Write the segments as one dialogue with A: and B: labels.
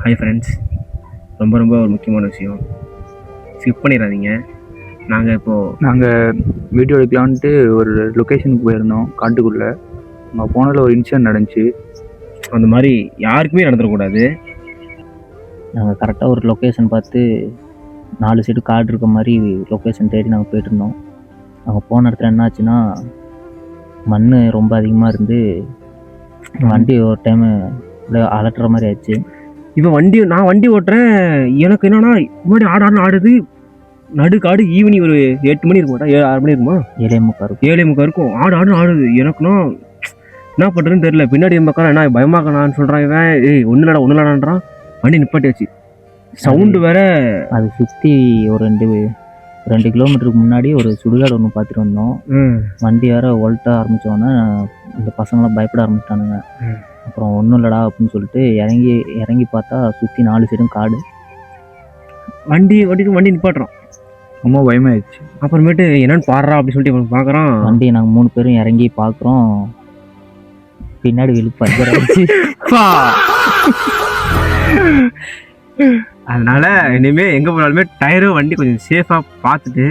A: Hi friends, ரொம்ப ரொம்ப ஒரு முக்கியமான விஷயம், ஸ்கிப் பண்ணிடாதீங்க. நாங்கள்
B: வீடியோ எடுக்கலான்ட்டு ஒரு லொக்கேஷனுக்கு போயிருந்தோம் காட்டுக்குள்ளே. அங்கே போனதில் ஒரு இன்சிடென்ட் நடந்துச்சு.
A: அந்த மாதிரி யாருக்குமே நடந்துடக்கூடாது.
C: நாங்கள் கரெக்டாக ஒரு லொக்கேஷன் பார்த்து 4 சைடு காடு இருக்க மாதிரி லொக்கேஷன் தேடி நாங்கள் போயிட்டுருந்தோம். அங்கே போன இடத்துல என்ன ஆச்சுன்னா, மண் ரொம்ப அதிகமாக இருந்து வண்டி ஒரு டைமு அலட்டுற மாதிரி ஆயிடுச்சு.
A: இப்போ நான் வண்டி ஓட்டுறேன், எனக்கு என்னன்னா முன்னாடி ஆடுது நடுக்காடு. ஈவினிங் ஒரு 8 மணி இருக்கும், 6 மணி இருக்குமா, 7:45 இருக்கும். ஆடுது. எனக்குன்னா என்ன பண்ணுறதுன்னு தெரியல. பின்னாடி மக்கள் என்ன பயமாக்கணான்னு சொல்கிறான் இவன். ஒன்றும் இல்லடான்றான். வண்டி நிப்பாட்டியாச்சு. சவுண்டு வேற.
C: அது சுற்றி ஒரு 2 கிலோமீட்டருக்கு முன்னாடி ஒரு சுடுகாடு ஒன்று பார்த்துட்டு வந்தோம். வண்டி வேற ஒல்ட்ட ஆரம்பித்தோன்னே இந்த பசங்களாம் பயப்பட ஆரம்பிச்சிட்டானுங்க. அப்புறம் ஒன்றும் இல்லடா அப்படின்னு சொல்லிட்டு இறங்கி பார்த்தா சுற்றி 4 சைடும் காடு.
A: வண்டி நிப்பாட்டுறோம்.
B: ரொம்ப பயமாயிடுச்சு.
A: அப்புறமேட்டு என்னன்னு பாடுறா அப்படின்னு சொல்லிட்டு பார்க்குறான்.
C: வண்டி நாங்கள் 3 பேரும் இறங்கி பார்க்குறோம், பின்னாடி பஞ்சர் ஆயிடுச்சு.
A: அதனால இனிமே எங்க போனாலுமே டயரும் வண்டி கொஞ்சம் சேஃபா பார்த்துட்டு,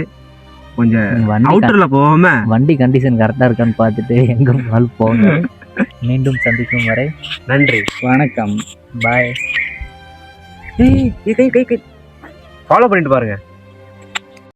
A: கொஞ்சம் அவுட்டர்ல போகாம
C: வண்டி கண்டிஷன் கரெக்டாக இருக்கான்னு பார்த்துட்டு எங்கே போனாலும் போங்க. மீண்டும் சந்திக்கும் வரை
A: நன்றி,
C: வணக்கம், பாய்.
A: ஃபாலோ பண்ணிட்டு பாருங்க.